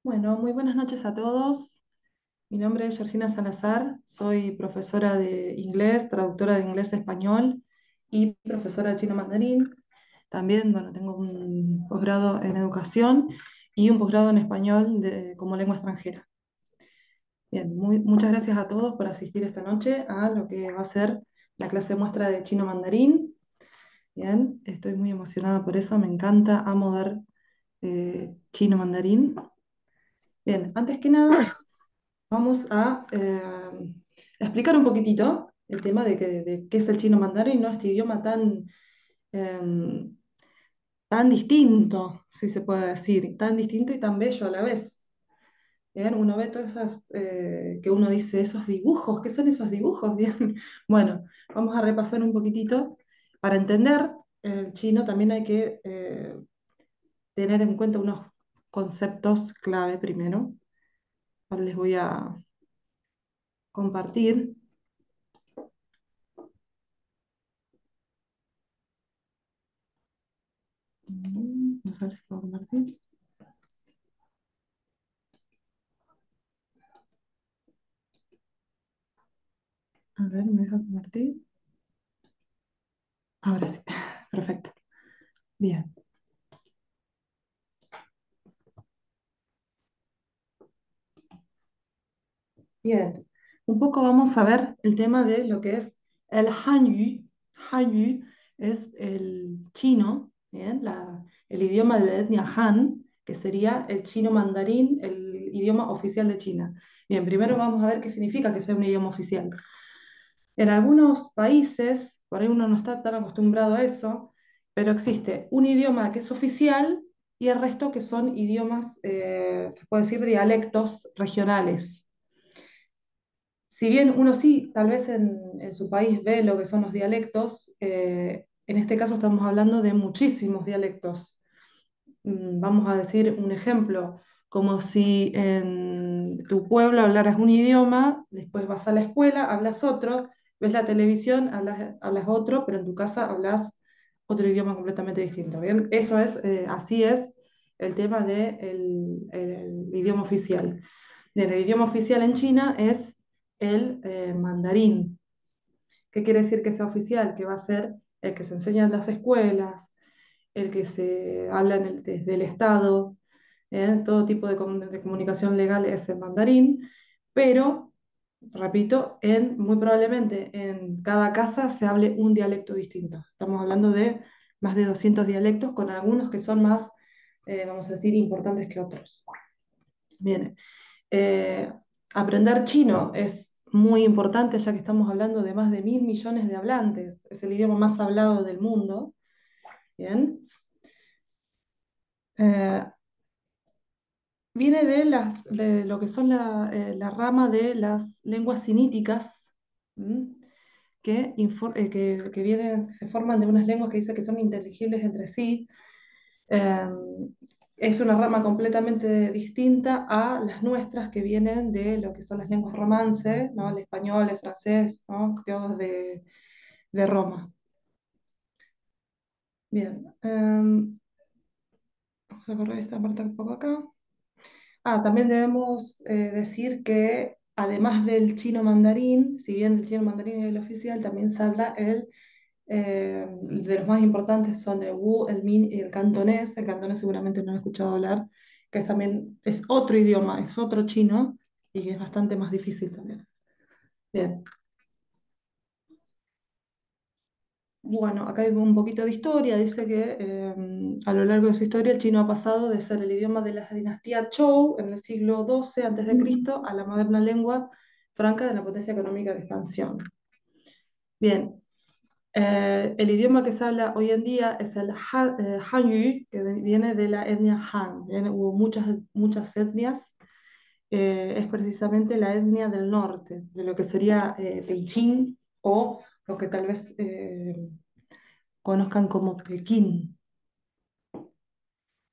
Bueno, muy buenas noches a todos. Mi nombre es Georgina Salazar, soy profesora de inglés, traductora de inglés a español y profesora de chino mandarín. También, bueno, tengo un posgrado en educación y un posgrado en español como lengua extranjera. Bien, muchas gracias a todos por asistir esta noche a lo que va a ser la clase muestra de chino mandarín. Bien, estoy muy emocionada por eso, me encanta, amo dar chino mandarín. Bien, antes que nada, vamos a explicar un poquitito el tema de qué es el chino mandarín, ¿no? Este idioma em, tan distinto, si se puede decir, tan distinto y tan bello a la vez. Bien, uno ve todas esas que uno dice, esos dibujos, ¿qué son esos dibujos? Bien, bueno, vamos a repasar un poquitito. Para entender el chino también hay que tener en cuenta unos conceptos clave primero. Ahora les voy a compartir. Vamos a ver si puedo compartir. A ver, ¿me deja compartir? Ahora sí, perfecto. Bien, bien. Un poco vamos a ver el tema de lo que es el Hanyu. Hanyu es el chino, bien, el idioma de la etnia Han, que sería el chino mandarín, el idioma oficial de China. Bien, primero vamos a ver qué significa que sea un idioma oficial. En algunos países, por ahí uno no está tan acostumbrado a eso, pero existe un idioma que es oficial y el resto que son idiomas, se puede decir, dialectos regionales. Si bien uno sí, tal vez en su país ve lo que son los dialectos, en este caso estamos hablando de muchísimos dialectos. Vamos a decir un ejemplo, como si en tu pueblo hablaras un idioma, después vas a la escuela, hablas otro, ves la televisión, hablas otro, pero en tu casa hablas otro idioma completamente distinto. ¿Bien? Eso es, así es el tema del idioma oficial. Bien, el idioma oficial en China es el mandarín. ¿Qué quiere decir que sea oficial? Que va a ser el que se enseña en las escuelas, el que se habla desde el Estado, todo tipo de comunicación legal es el mandarín, pero, repito, muy probablemente en cada casa se hable un dialecto distinto. Estamos hablando de más de 200 dialectos, con algunos que son más, vamos a decir, importantes que otros. Bien, eh, aprender chino es muy importante, ya que estamos hablando de más de 1.000 millones de hablantes. Es el idioma más hablado del mundo. Bien. Eh, Viene de lo que son la rama de las lenguas siníticas, ¿m? Se forman de unas lenguas que dice que son inteligibles entre sí. Eh, es una rama completamente distinta a las nuestras que vienen de lo que son las lenguas romance, ¿no? El español, el francés, ¿no? Todos de Roma. Bien, vamos a correr esta parte un poco acá. También debemos decir que además del chino mandarín, si bien el chino mandarín es el oficial, también se habla de los más importantes son el Wu, el Min y el cantonés. El cantonés seguramente no lo he escuchado hablar, que es otro idioma, es otro chino y que es bastante más difícil también. Bien. Bueno, acá hay un poquito de historia. Dice que a lo largo de su historia el chino ha pasado de ser el idioma de la dinastía Zhou en el siglo XII a.C. a la moderna lengua franca de la potencia económica de expansión. Bien, el idioma que se habla hoy en día es el Hanyu, que viene de la etnia Han. Bien, hubo muchas etnias. Es precisamente la etnia del norte, de lo que sería Beijing o lo que tal vez conozcan como Pekín.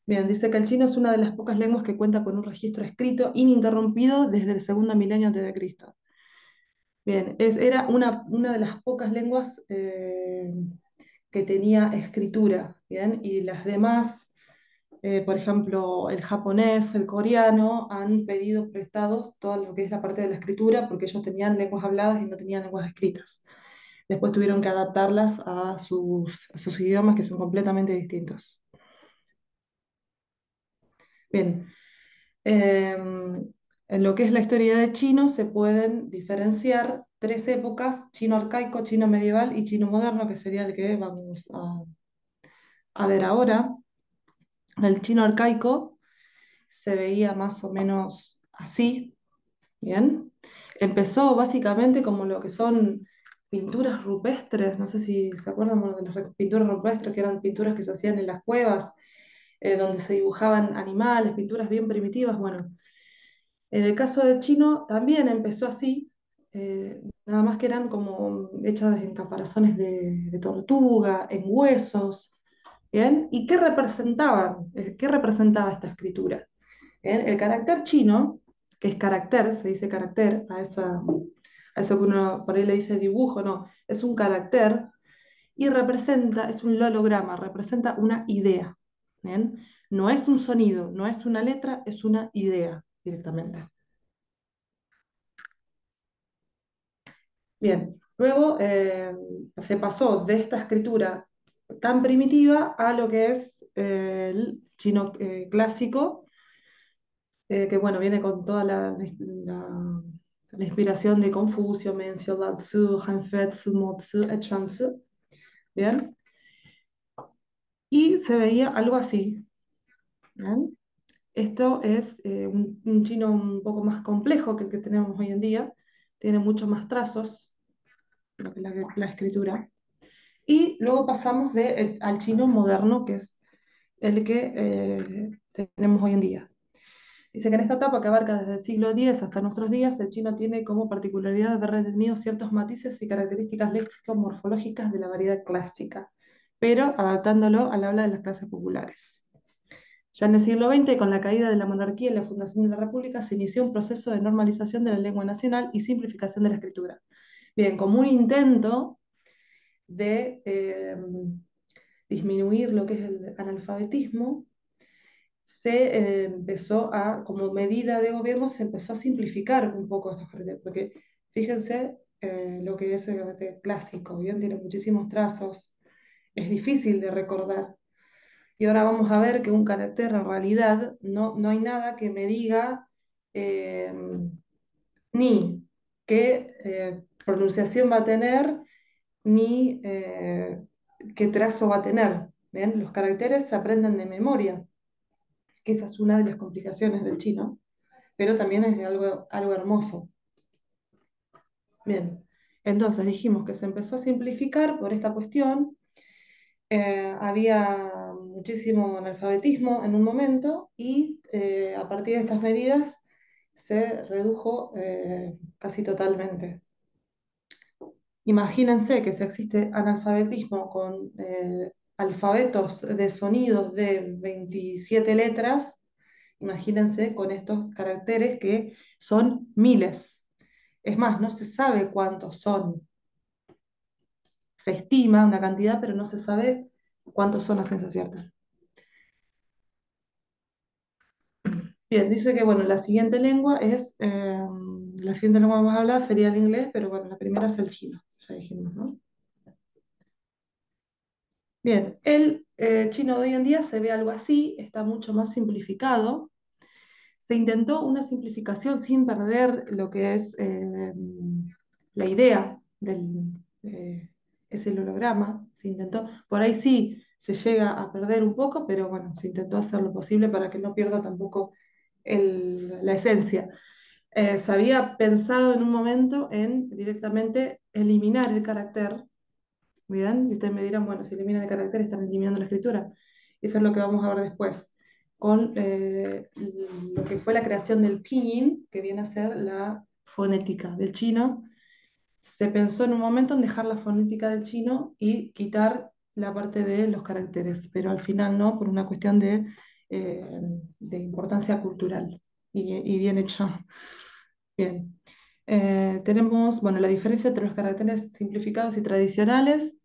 Bien, dice que el chino es una de las pocas lenguas que cuenta con un registro escrito ininterrumpido desde el segundo milenio antes de Cristo. Bien, era una de las pocas lenguas que tenía escritura, ¿bien? Y las demás Por ejemplo, el japonés, el coreano han pedido prestados todo lo que es la parte de la escritura porque ellos tenían lenguas habladas y no tenían lenguas escritas. Después tuvieron que adaptarlas a sus idiomas que son completamente distintos. Bien, en lo que es la historia de chino se pueden diferenciar tres épocas: chino arcaico, chino medieval y chino moderno, que sería el que vamos a ver ahora. El chino arcaico se veía más o menos así, ¿bien? Empezó básicamente como lo que son pinturas rupestres, no sé si se acuerdan, bueno, de las pinturas rupestres, que eran pinturas que se hacían en las cuevas, donde se dibujaban animales, pinturas bien primitivas. Bueno, en el caso del chino también empezó así, nada más que eran como hechas en caparazones de tortuga, en huesos, ¿bien? ¿Y qué representaban? ¿Qué representaba esta escritura? ¿Bien? El carácter chino, que es carácter, se dice carácter, a eso que uno por ahí le dice dibujo, no, es un carácter y representa, es un holograma, representa una idea. ¿Bien? No es un sonido, no es una letra, es una idea directamente. Bien, luego se pasó de esta escritura tan primitiva a lo que es el chino clásico, que bueno, viene con toda la inspiración de Confucio, Mencio, Lao Tzu, Han Tzu, Mo Tzu, Chuang Tzu, ¿bien? Y se veía algo así, ¿bien? Esto es un chino un poco más complejo que el que tenemos hoy en día, tiene muchos más trazos, lo que es la escritura. Y luego pasamos al chino moderno, que es el que tenemos hoy en día. Dice que en esta etapa, que abarca desde el siglo X hasta nuestros días, el chino tiene como particularidad haber retenido ciertos matices y características léxico-morfológicas de la variedad clásica, pero adaptándolo al habla de las clases populares. Ya en el siglo XX, con la caída de la monarquía y la fundación de la República, se inició un proceso de normalización de la lengua nacional y simplificación de la escritura. Bien, como un intento de disminuir lo que es el analfabetismo, empezó a, como medida de gobierno, se empezó a simplificar un poco estos caracteres, porque fíjense lo que es el carácter clásico, ¿bien? Tiene muchísimos trazos, es difícil de recordar. Y ahora vamos a ver que un carácter en realidad no hay nada que me diga eh, ni qué pronunciación va a tener, ni qué trazo va a tener. ¿Ven? Los caracteres se aprenden de memoria, que esa es una de las complicaciones del chino, pero también es algo hermoso. Bien, entonces dijimos que se empezó a simplificar por esta cuestión. Había muchísimo analfabetismo en un momento y a partir de estas medidas se redujo casi totalmente. Imagínense que si existe analfabetismo con alfabetos de sonidos de 27 letras, imagínense con estos caracteres que son miles. Es más, no se sabe cuántos son. Se estima una cantidad, pero no se sabe cuántos son a ciencia cierta. Bien, dice que bueno, la siguiente lengua más hablada sería el inglés, pero bueno, la primera es el chino, ya dijimos, ¿no? Bien, el chino de hoy en día se ve algo así, está mucho más simplificado. Se intentó una simplificación sin perder lo que es la idea es el holograma. Se intentó, por ahí sí se llega a perder un poco, pero bueno, se intentó hacer lo posible para que no pierda tampoco la esencia. Se había pensado en un momento en directamente eliminar el carácter. Bien, y ustedes me dirán, bueno, si eliminan el carácter están eliminando la escritura. Eso es lo que vamos a ver después, con lo que fue la creación del pinyin, que viene a ser la fonética del chino. Se pensó en un momento en dejar la fonética del chino y quitar la parte de los caracteres, pero al final no, por una cuestión eh, de importancia cultural y bien hecho. Bien. Tenemos, bueno, la diferencia entre los caracteres simplificados y tradicionales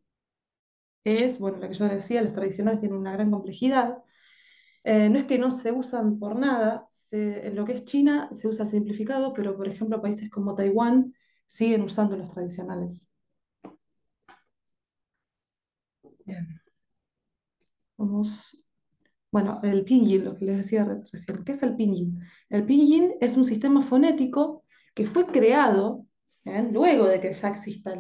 es, bueno, lo que yo decía, los tradicionales tienen una gran complejidad. No es que no se usan por nada, en lo que es China se usa simplificado, pero por ejemplo países como Taiwán siguen usando los tradicionales. Bien, vamos. Bueno, el pinyin, lo que les decía recién. ¿Qué es el pinyin? El pinyin es un sistema fonético que fue creado, luego de que ya exista,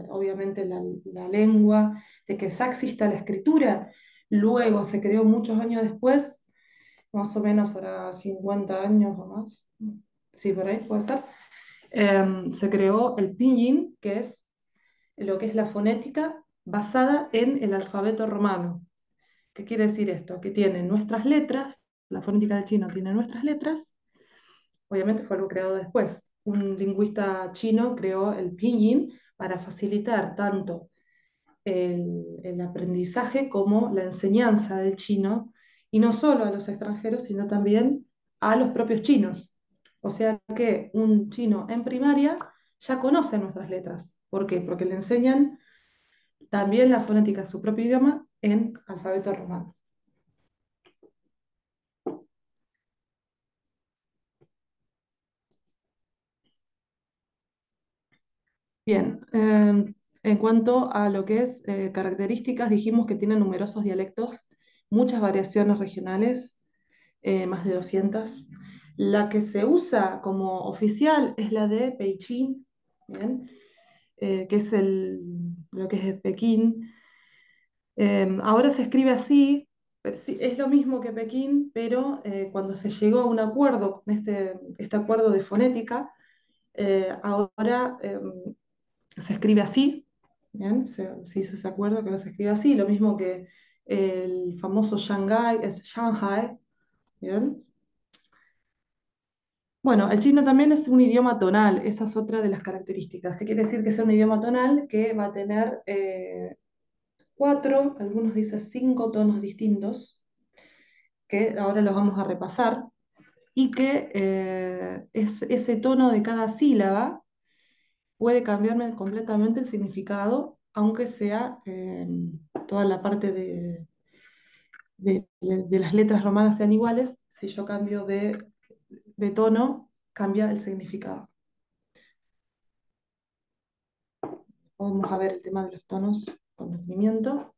obviamente, la lengua, de que ya exista la escritura. Luego se creó muchos años después, más o menos hará 50 años o más. Sí, por ahí puede ser. Se creó el pinyin, que es lo que es la fonética basada en el alfabeto romano. ¿Qué quiere decir esto? Que tiene nuestras letras, la fonética del chino tiene nuestras letras, obviamente fue algo creado después. Un lingüista chino creó el pinyin para facilitar tanto el aprendizaje como la enseñanza del chino, y no solo a los extranjeros, sino también a los propios chinos. O sea que un chino en primaria ya conoce nuestras letras. ¿Por qué? Porque le enseñan también la fonética de su propio idioma en alfabeto romano. Bien, en cuanto a lo que es características, dijimos que tiene numerosos dialectos, muchas variaciones regionales, más de 200. La que se usa como oficial es la de Beijing, ¿bien? Que es lo que es de Pekín. Ahora se escribe así, pero es lo mismo que Pekín, pero cuando se llegó a un acuerdo, con este acuerdo de fonética, ahora se escribe así, ¿bien? Se hizo ese acuerdo que ahora se escribe así, lo mismo que el famoso Shanghai es Shanghai, ¿bien? Bueno, el chino también es un idioma tonal, esa es otra de las características. ¿Qué quiere decir que sea un idioma tonal? Que va a tener cuatro, algunos dicen cinco tonos distintos, que ahora los vamos a repasar, y que es ese tono de cada sílaba puede cambiarme completamente el significado, aunque sea toda la parte de las letras romanas sean iguales. Si yo cambio de tono, cambia el significado. Vamos a ver el tema de los tonos con detenimiento.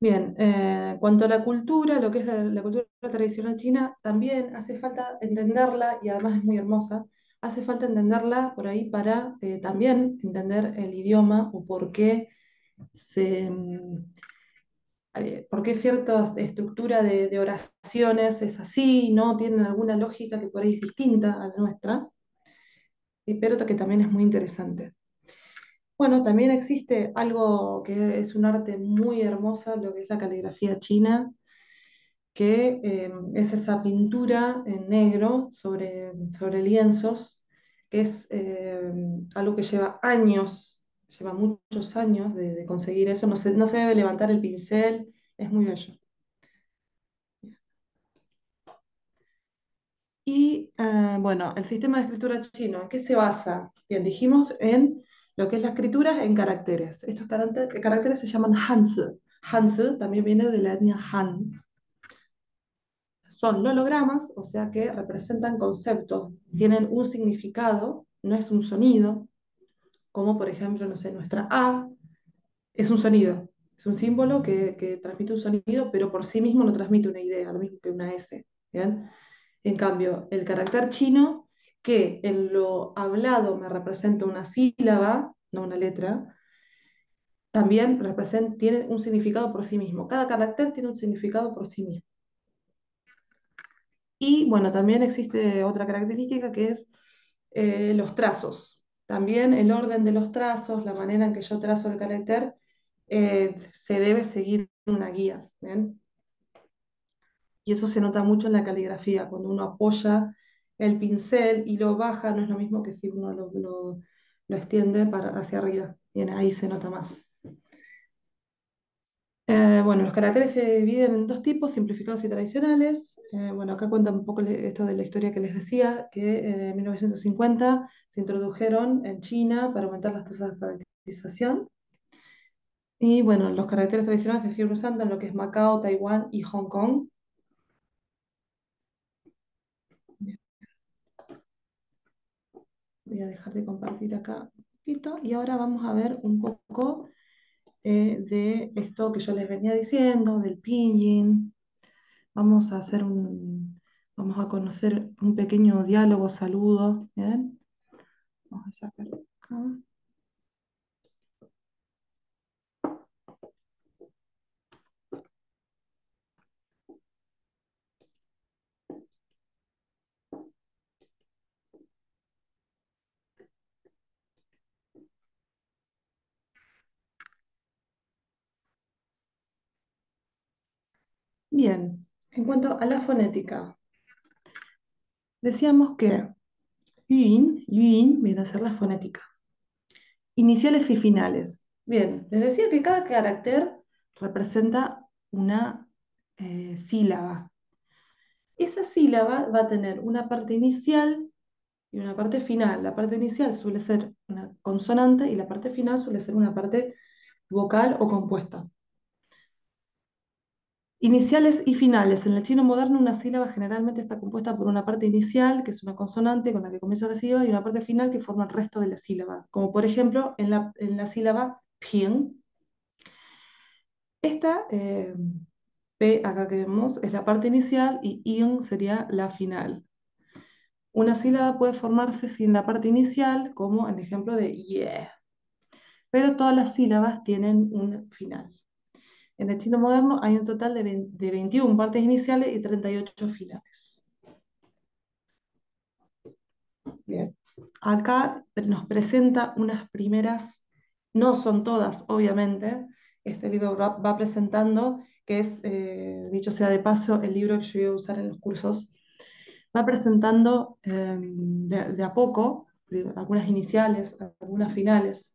Bien, cuanto a la cultura, lo que es la cultura tradicional china, también hace falta entenderla, y además es muy hermosa, hace falta entenderla por ahí para también entender el idioma o por qué cierta estructura de oraciones es así, ¿no? Tienen alguna lógica que por ahí es distinta a la nuestra, pero que también es muy interesante. Bueno, también existe algo que es un arte muy hermosa, lo que es la caligrafía china, que es esa pintura en negro sobre lienzos, que es algo que lleva muchos años de conseguir eso. No se debe levantar el pincel, es muy bello. Y bueno, el sistema de escritura chino, ¿en qué se basa? Bien, dijimos en lo que es la escritura en caracteres. Estos caracteres se llaman Hanzi. Hanzi también viene de la etnia Han. Son lologramas, o sea que representan conceptos, tienen un significado, no es un sonido, como por ejemplo, no sé, nuestra A es un sonido, es un símbolo que transmite un sonido, pero por sí mismo no transmite una idea, lo mismo que una S. ¿Bien? En cambio, el carácter chino, que en lo hablado me representa una sílaba, no una letra, también tiene un significado por sí mismo. Cada carácter tiene un significado por sí mismo. Y bueno, también existe otra característica que es los trazos. También el orden de los trazos, la manera en que yo trazo el carácter, se debe seguir una guía. ¿Bien? Y eso se nota mucho en la caligrafía, cuando uno apoya el pincel y lo baja, no es lo mismo que si uno lo extiende hacia arriba. Bien, ahí se nota más. Bueno, los caracteres se dividen en dos tipos, simplificados y tradicionales. Bueno, acá cuenta un poco esto de la historia que les decía, que en 1950 se introdujeron en China para aumentar las tasas de alfabetización. Y bueno, los caracteres tradicionales se siguen usando en lo que es Macao, Taiwán y Hong Kong. Voy a dejar de compartir acá un poquito y ahora vamos a ver un poco de esto que yo les venía diciendo, del pinyin. Vamos a hacer vamos a conocer un pequeño diálogo, saludo, ¿bien? Vamos a sacar acá. Bien, en cuanto a la fonética, decíamos que Yun viene a ser la fonética. Iniciales y finales. Bien, les decía que cada carácter representa una sílaba. Esa sílaba va a tener una parte inicial y una parte final. La parte inicial suele ser una consonante y la parte final suele ser una parte vocal o compuesta. Iniciales y finales. En el chino moderno una sílaba generalmente está compuesta por una parte inicial, que es una consonante con la que comienza la sílaba, y una parte final que forma el resto de la sílaba. Como por ejemplo en la sílaba ping. Esta P acá que vemos es la parte inicial y IN sería la final. Una sílaba puede formarse sin la parte inicial, como en el ejemplo de yeah, pero todas las sílabas tienen un final. En el chino moderno hay un total de 21 partes iniciales y 38 finales. Bien. Acá nos presenta unas primeras, no son todas, obviamente. Este libro va presentando, que es, dicho sea de paso, el libro que yo voy a usar en los cursos, va presentando de a poco algunas iniciales, algunas finales,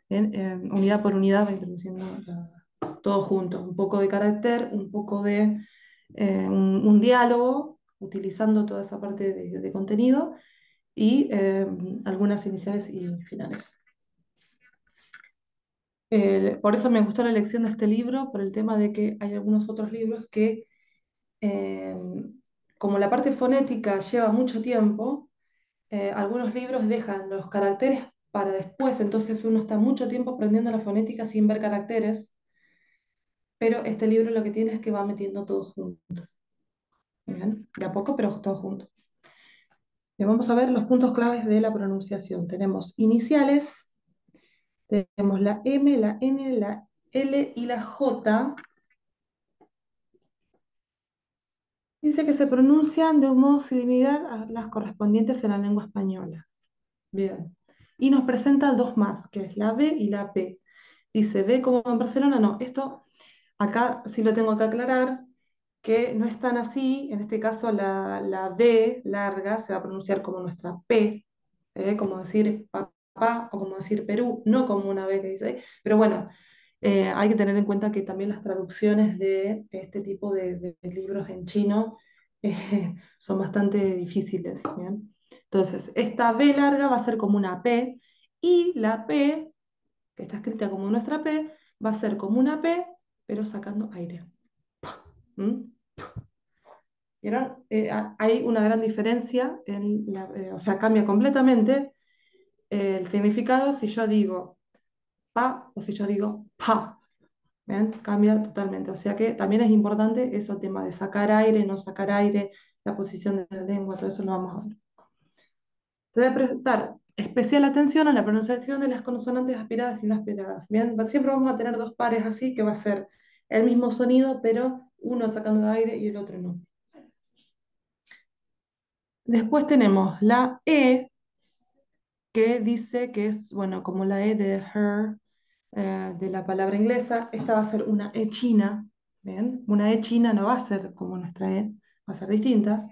¿bien? Unidad por unidad va introduciendo todo junto, un poco de carácter, un poco de un diálogo, utilizando toda esa parte de contenido y algunas iniciales y finales. Por eso me gustó la elección de este libro, por el tema de que hay algunos otros libros que, eh, como la parte fonética lleva mucho tiempo, algunos libros dejan los caracteres para después, entonces uno está mucho tiempo aprendiendo la fonética sin ver caracteres, pero este libro lo que tiene es que va metiendo todo junto, ¿bien? De a poco, pero todo junto. Bien, vamos a ver los puntos claves de la pronunciación. Tenemos iniciales, tenemos la M, la N, la L y la J. Dice que se pronuncian de un modo similar a las correspondientes en la lengua española. Bien. Y nos presenta dos más, que es la B y la P. Dice B como en Barcelona, no. Esto acá sí lo tengo que aclarar, que no es tan así. En este caso la B larga se va a pronunciar como nuestra P, como decir papá o como decir Perú, no como una B que dice ahí. Pero bueno, hay que tener en cuenta que también las traducciones de este tipo de libros en chino son bastante difíciles, ¿bien? Entonces, esta B larga va a ser como una P y la P, que está escrita como nuestra P, va a ser como una P, pero sacando aire. ¿Mm? ¿Vieron? Hay una gran diferencia, o sea, cambia completamente el significado si yo digo pa o si yo digo pa. ¿Ven? Cambia totalmente. O sea que también es importante eso, el tema de sacar aire, no sacar aire, la posición de la lengua, todo eso lo vamos a ver. Se debe prestar especial atención a la pronunciación de las consonantes aspiradas y no aspiradas. Bien, siempre vamos a tener dos pares así, que va a ser el mismo sonido, pero uno sacando aire y el otro no. Después tenemos la E, que dice que es, bueno, como la E de her, de la palabra inglesa. Esta va a ser una E china. ¿Bien? Una E china no va a ser como nuestra E, va a ser distinta.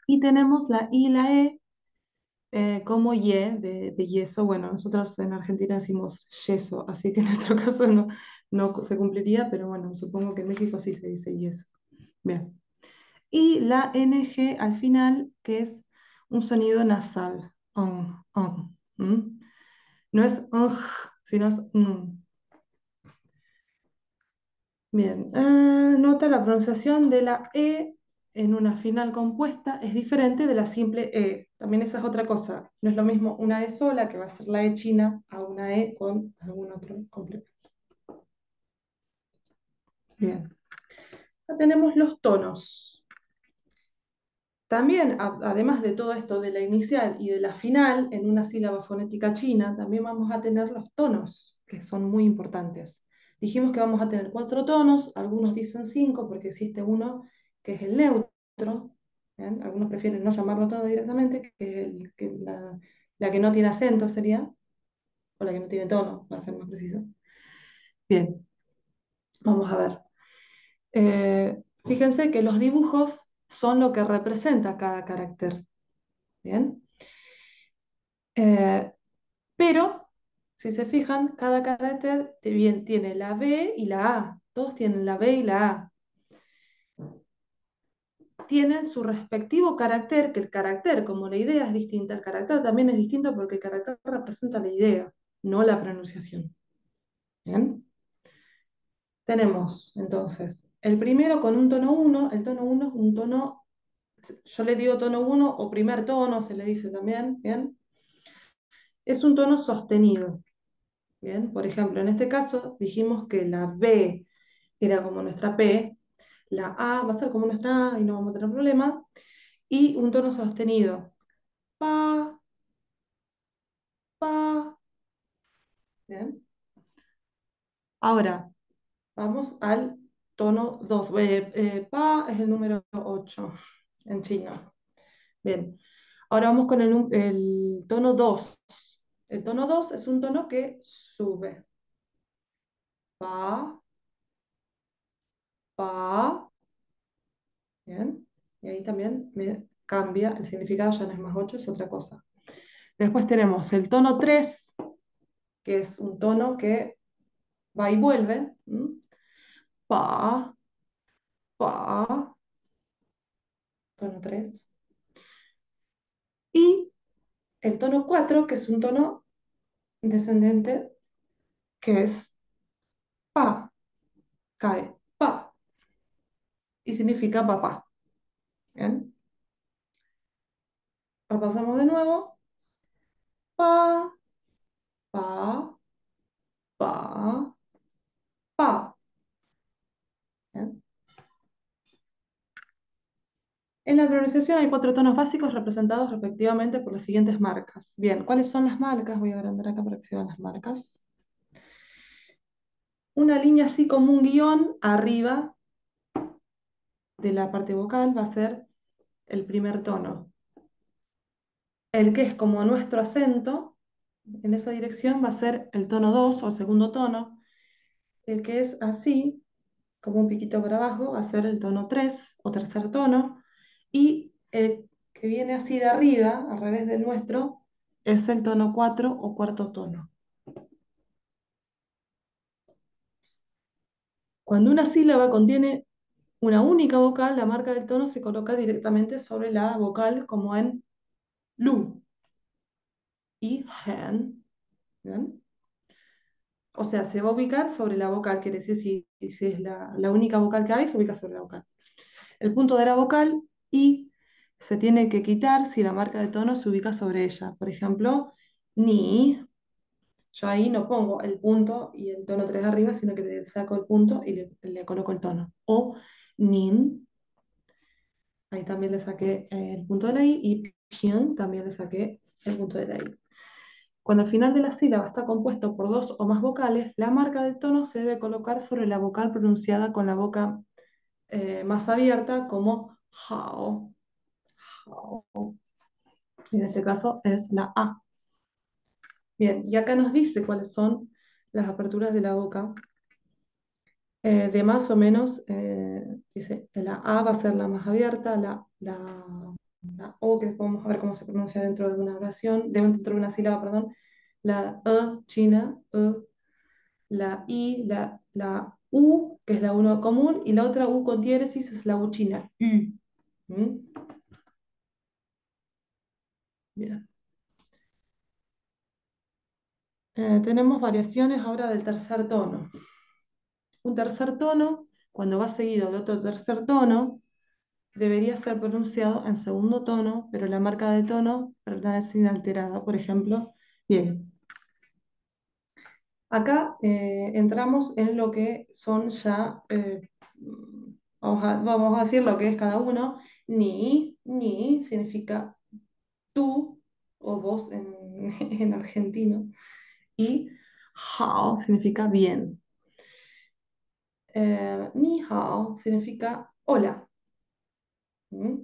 Y tenemos la I y la E como ye de yeso. Bueno, nosotros en Argentina decimos yeso, así que en nuestro caso no se cumpliría, pero bueno, supongo que en México sí se dice yeso. Bien. Y la NG al final, que es un sonido nasal. ¿Mm? No es sino es Bien, nota la pronunciación de la E en una final compuesta es diferente de la simple E. También esa es otra cosa. No es lo mismo una E sola, que va a ser la E china, a una E con algún otro complemento. Bien, ya tenemos los tonos. También, además de todo esto de la inicial y de la final, en una sílaba fonética china, también vamos a tener los tonos, que son muy importantes. Dijimos que vamos a tener 4 tonos, algunos dicen 5 porque existe uno que es el neutro, ¿bien? Algunos prefieren no llamarlo todo directamente, que es la que no tiene acento sería, o la que no tiene tono, para ser más precisos. Bien, vamos a ver. Fíjense que los dibujos son lo que representa cada carácter. Bien. Eh, pero, si se fijan, cada carácter bien, tiene la B y la A. Todos tienen la B y la A. Tienen su respectivo carácter, que el carácter, como la idea es distinta, el carácter también es distinto porque el carácter representa la idea, no la pronunciación. ¿Bien? Tenemos, entonces, el primero con un tono 1. El tono 1 es un tono, yo le digo tono 1 o primer tono, se le dice también, ¿bien? Es un tono sostenido. Bien, por ejemplo, en este caso dijimos que la B era como nuestra P, la A va a ser como nuestra A y no vamos a tener problema, y un tono sostenido. Pa, pa. Bien. Ahora, vamos al tono 2. Pa es el número 8 en chino. Bien. Ahora vamos con el tono 2. El tono 2 es un tono que sube. Pa, pa. Bien. Y ahí también me cambia, el significado ya no es más 8, es otra cosa. Después tenemos el tono 3, que es un tono que va y vuelve. Pa, pa, tono 3. Y el tono 4, que es un tono descendente, que es pa, cae, pa, y significa papá. Bien, repasamos de nuevo. Pa, pa, pa, pa. Bien. En la pronunciación hay 4 tonos básicos representados respectivamente por las siguientes marcas. Bien, ¿cuáles son las marcas? Voy a agrandar acá para que se vean las marcas. Una línea así como un guión arriba de la parte vocal va a ser el primer tono. El que es como nuestro acento, en esa dirección va a ser el tono 2 o segundo tono. El que es así, como un piquito para abajo, va a ser el tono 3 o tercer tono. Y el que viene así de arriba, al revés del nuestro, es el tono 4 o cuarto tono. Cuando una sílaba contiene una única vocal, la marca del tono se coloca directamente sobre la vocal, como en lu y hen. ¿Bien? O sea, se va a ubicar sobre la vocal, quiere decir, si es la única vocal que hay, se ubica sobre la vocal. El punto de la vocal y se tiene que quitar si la marca de tono se ubica sobre ella. Por ejemplo, ni, yo ahí no pongo el punto y el tono 3 arriba, sino que le saco el punto y le coloco el tono. O nin, ahí también le saqué el punto de la I, y pian también le saqué el punto de la I. Cuando el final de la sílaba está compuesto por 2 o más vocales, la marca del tono se debe colocar sobre la vocal pronunciada con la boca más abierta, como hao, hao. Y en este caso es la A. Bien, y acá nos dice cuáles son las aperturas de la boca. De más o menos, dice, la A va a ser la más abierta, la O, que después vamos a ver cómo se pronuncia dentro de una oración, dentro de una sílaba, perdón, la E china, la I, la U, que es la uno común, y la otra U con diéresis es la U china, U. ¿Mm? Bien. Tenemos variaciones ahora del tercer tono. Un tercer tono, cuando va seguido de otro tercer tono, debería ser pronunciado en segundo tono, pero la marca de tono permanece inalterada. Por ejemplo, bien, acá entramos en lo que son ya, vamos a decir lo que es cada uno. Ni significa tú o vos en, en argentino. Y hao significa bien. Ni hao significa hola. ¿Mm?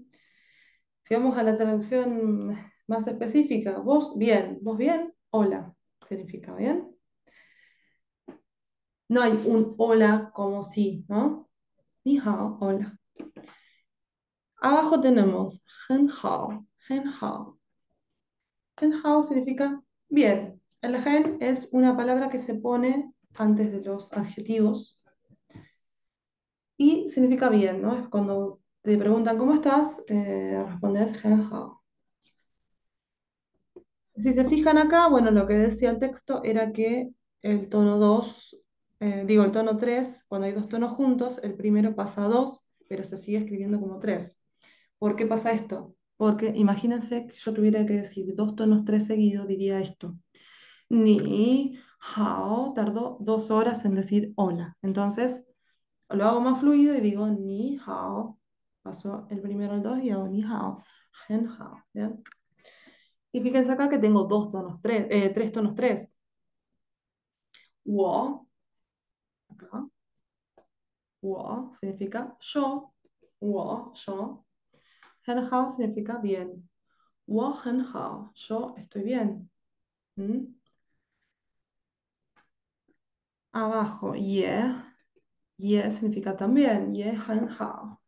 Si vamos a la traducción más específica, vos bien, hola, significa bien. No hay un hola como si, ¿no? Ni hao, hola. Abajo tenemos hen hao, hen hao. Hen hao significa bien. El hen es una palabra que se pone antes de los adjetivos y significa bien, ¿no? Es cuando te preguntan cómo estás, respondes hen hao. Si se fijan acá, bueno, lo que decía el texto era que el tono 2, el tono 3, cuando hay dos tonos juntos, el primero pasa a 2, pero se sigue escribiendo como 3. ¿Por qué pasa esto? Porque imagínense que yo tuviera que decir dos tonos 3 seguidos, diría esto. Ni hao tardó 2 horas en decir hola. Entonces lo hago más fluido y digo ni hao. Paso el primero al 2 y hago ni hao. Hen hao. ¿Bien? Y fíjense acá que tengo tres tonos 3. Wo, acá, wo significa yo, yo. Hen hao significa bien. Wo hen hao, yo estoy bien. ¿Mm? Abajo, ye significa también. Ye hen hao,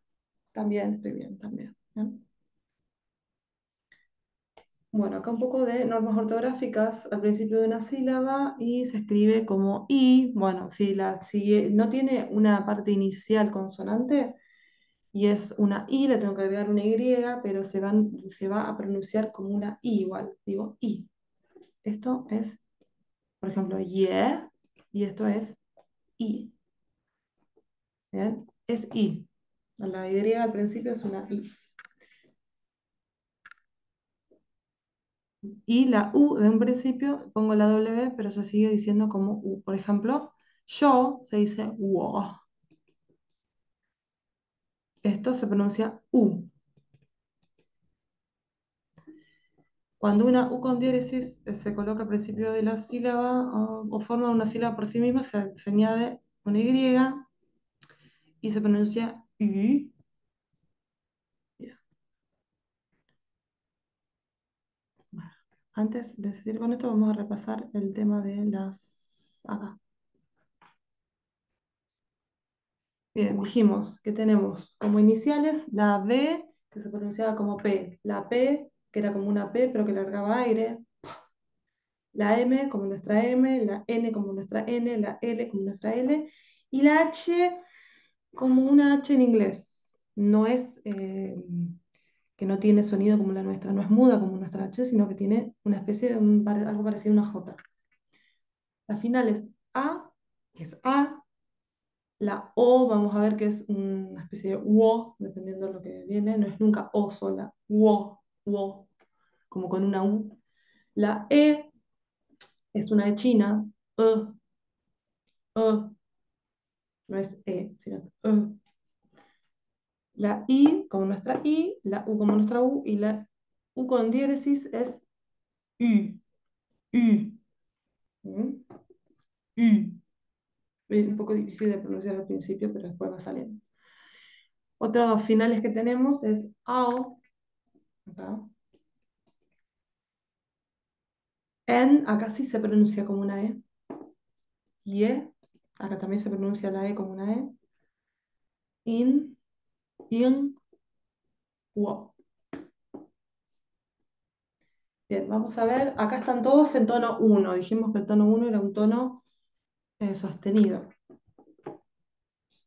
también estoy bien, también. ¿Bien? Bueno, acá un poco de normas ortográficas al principio de una sílaba y se escribe como i. Bueno, si no tiene una parte inicial consonante y es una i, le tengo que agregar una y, pero se va a pronunciar como una i igual. Digo i. Esto es, por ejemplo, y esto es i. ¿Bien? Es i. La y al principio es una i. Y la U de un principio pongo la W, pero se sigue diciendo como U. Por ejemplo, yo se dice wo. Esto se pronuncia U. Cuando una U con diéresis se coloca al principio de la sílaba o forma una sílaba por sí misma, se añade una Y y se pronuncia U. Bien. Bueno, antes de seguir con esto, vamos a repasar el tema de las acá. Bien, dijimos que tenemos como iniciales la B, que se pronunciaba como P, la P, que era como una P, pero que largaba aire, la M como nuestra M, la N como nuestra N, la L como nuestra L, y la H como una H en inglés. No es que no tiene sonido como la nuestra, no es muda como nuestra H, sino que tiene una especie de algo parecido a una J. La final es A. La O, vamos a ver que es una especie de wo, dependiendo de lo que viene, no es nunca O sola, wo, como con una U. La E es una E china, e, no es E, sino es E. La I como nuestra I, la U como nuestra U, y la U con diéresis es U, U, ¿Mm? U. Es un poco difícil de pronunciar al principio, pero después va saliendo. Otros finales que tenemos es AO, acá. En, acá sí se pronuncia como una E. Ye, acá también se pronuncia la E como una E. In, in, wo. Bien, vamos a ver, acá están todos en tono 1. Dijimos que el tono 1 era un tono sostenido.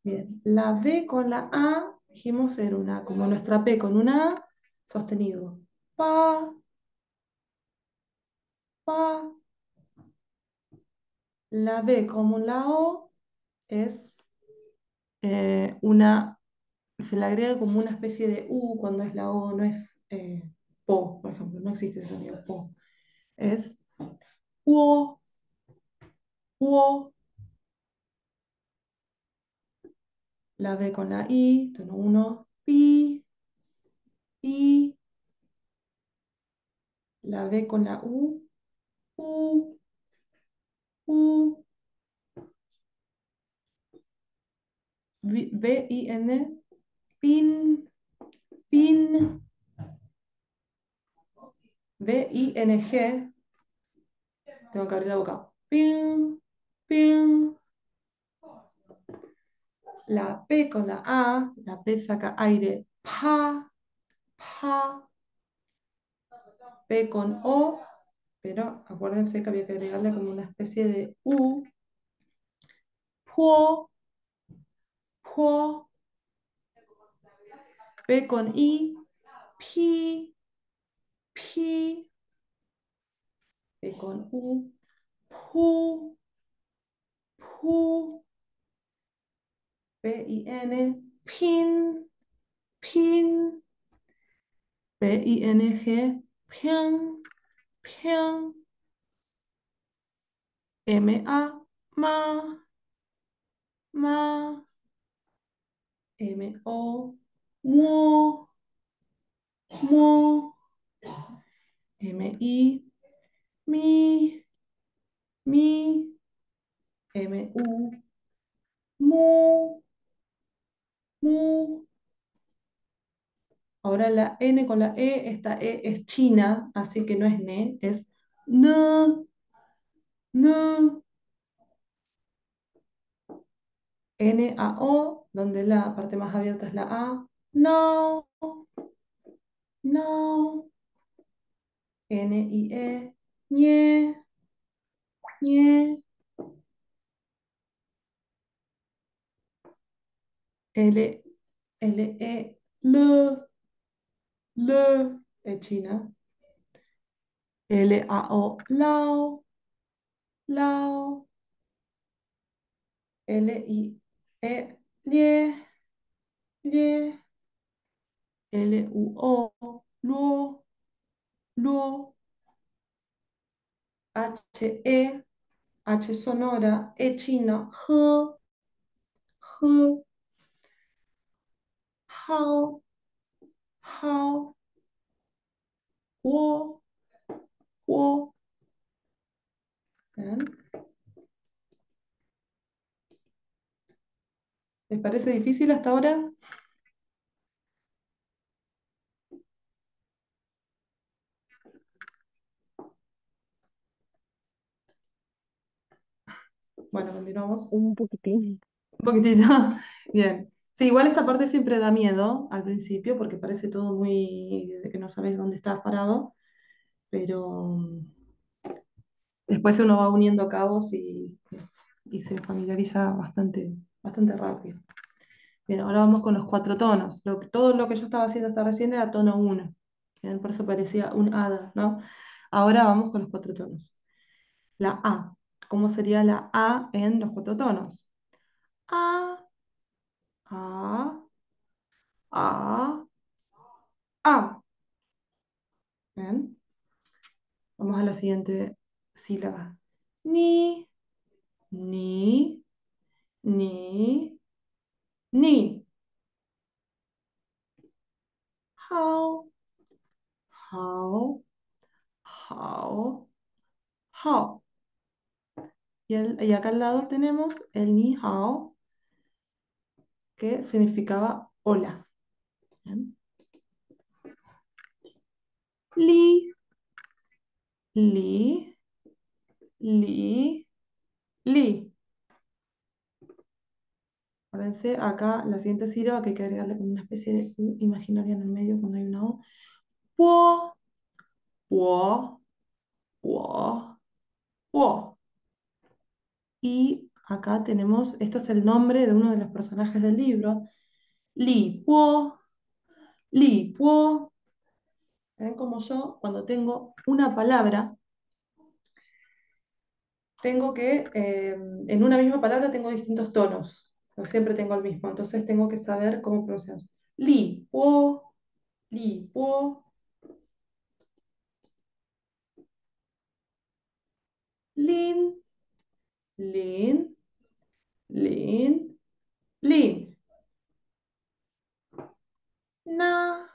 Bien, la B con la A, dijimos era una, como nuestra P con una A, sostenido. Pa, pa. La B como la O es se le agrega como una especie de U cuando es la O, no es po, por ejemplo, no existe ese sonido po. Es uo, uo, la B con la I, tono 1, pi, pi, la B con la U, U, B-I-N, pin, pin, B-I-N-G, tengo que abrir la boca, pin, pin, la P con la P saca aire, pa, pa, P con O, pero acuérdense que había que agregarle como una especie de U, puo, puo, P con I, pi, pi, P con U, pu, pu, P-I-N, pin, pin, P-I-N-G, pian, pian, M-A, ma, ma, M-O, mo, mo, M-I, mi, mi, M-U, mu, mu. Ahora la N con la E, esta E es china, así que no es ne, es n, n, N-A-O, donde la parte más abierta es la A, no, no, N-I-E, ñe, ñe, L, L-E, L, L, es china, L-A-O, lao, lao, L-I-E, lie, lie, L-U-O, luo, luo, H-E, H sonora, E china, H, H, hao, hao, wo, wo. ¿Ven? ¿Les parece difícil hasta ahora? Bueno, continuamos. Un poquitín. Un poquitito. Bien. Sí, igual esta parte siempre da miedo al principio porque parece todo muy de que no sabes dónde estás parado, pero después uno va uniendo cabos y se familiariza bastante, bastante rápido. Bien, ahora vamos con los cuatro tonos. Todo lo que yo estaba haciendo hasta recién era tono uno. Bien, por eso parecía un hada, ¿no? Ahora vamos con los cuatro tonos. La A. ¿Cómo sería la A en los cuatro tonos? A, A, A, A. Bien. Vamos a la siguiente sílaba. Ni, ni, ni, ni. Hao, hao, hao, hao. Y acá al lado tenemos el ni hao, que significaba hola. Bien. Li, li, li, li. Acuérdense, acá la siguiente sílaba que hay que agregarle como una especie de U imaginaria en el medio cuando hay una O. Puo, puo, puo, puo. Y acá tenemos, esto es el nombre de uno de los personajes del libro, Li Puo, Li Puo. ¿Ven como yo, cuando tengo una palabra, tengo que, en una misma palabra tengo distintos tonos? Yo siempre tengo el mismo, entonces tengo que saber cómo pronunciar. Li, po, li, po, lin, lin, lin, lin, na,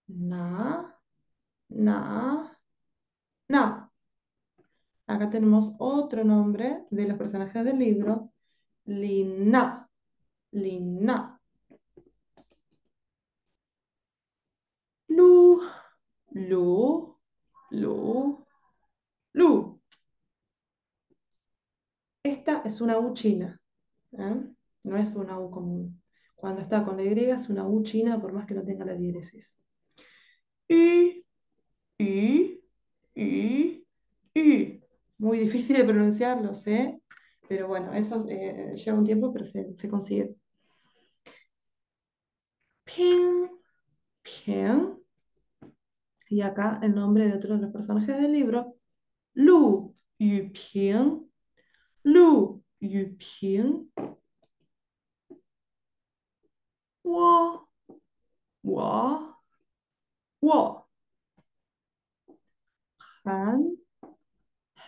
na, na, na. Acá tenemos otro nombre de los personajes del libro, Lina, Lina, Lu, Lu, Lu, Lu. Esta es una U china, ¿eh? No es una U común. Cuando está con la Y es una U china por más que no tenga la diéresis. Y, y, y, y. Muy difícil de pronunciar, lo sé, pero bueno, eso lleva un tiempo, pero se consigue. Ping, ping. Y acá el nombre de otro de los personajes del libro, Lu Yuping, Lu Yuping, Wo, Wo, Wo, Han,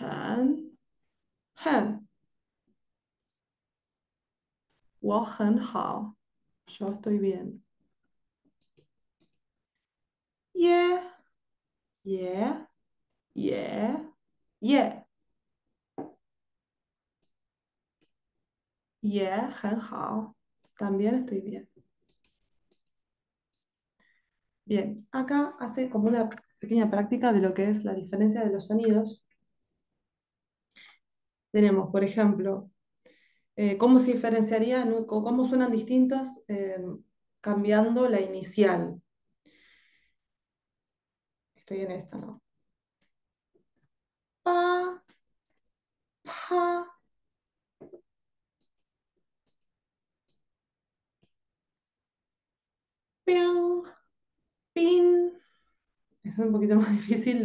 Han, Han, Wo Han Hao. Yo estoy bien. Yeah, yeah, yeah, yeah, yeah, Han Hao. También estoy bien. Bien, acá hace como una pequeña práctica de lo que es la diferencia de los sonidos. Tenemos, por ejemplo, cómo se diferenciaría, ¿no? Cómo suenan distintos cambiando la inicial. Estoy en esta, ¿no? Pa, pa, ping, pin. Es un poquito más difícil